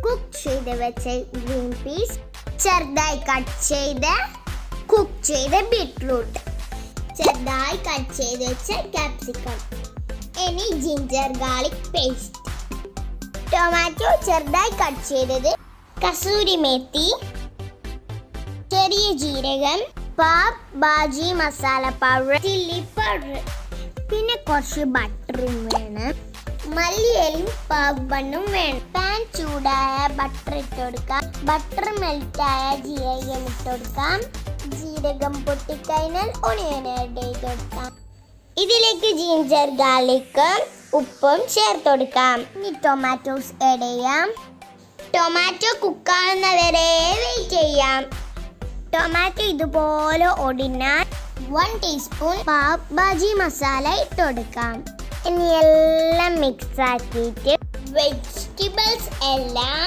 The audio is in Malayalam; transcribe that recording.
കുക്ക് ചെയ്ത് വെച്ച ഗ്രീൻ പീസ്, ചെറുതായി കട്ട് ചെയ്ത് കുക്ക് ചെയ്ത ബീട്രൂട്ട്, ചെറുതായി കട്ട് ചെയ്ത് വെച്ച ക്യാപ്സിക്കം, ഇനി ജിഞ്ചർ ഗാർലിക് പേസ്റ്റ്, ടൊമാറ്റോ ചെറുതായി കട്ട് ചെയ്തത്, കസൂരി മേത്തി, ചെറിയ ജീരകം, pav bhaji masala powder, chilli powder, പിന്നെ കുറച്ച് ബട്ടറും വേണം, മല്ലിയിലും പാവ് ബണ്ണും വേണം. പാൻ ചൂടായ ബട്ടർ ഇട്ട് കൊടുക്കാം. ബട്ടർ മെൽറ്റായ ജീരകം ഇട്ട് കൊടുക്കാം. ജീരകം പൊട്ടിക്കഴിഞ്ഞാൽ ഒണിയൻ ആഡ് ചെയ്ത് കൊടുക്കാം. ഇതിലേക്ക് ജിഞ്ചർ ഗാർലിക്കും ഉപ്പും ചേർത്ത് കൊടുക്കാം. ഇനി ടൊമാറ്റോസ് ആഡ് ചെയ്യാം. ടൊമാറ്റോ കുക്കാവുന്നവരെ വെയിറ്റ് ചെയ്യാം. ടൊമാറ്റോ ഇതുപോലെ ഒടിഞ്ഞാൽ 1 ടീസ്പൂൺ പാവ് ഭാജി മസാല ഇട്ട് കൊടുക്കാം. ഇനി എല്ലാം മിക്സ് ആക്കിയിട്ട് വെജിറ്റബിൾസ് എല്ലാം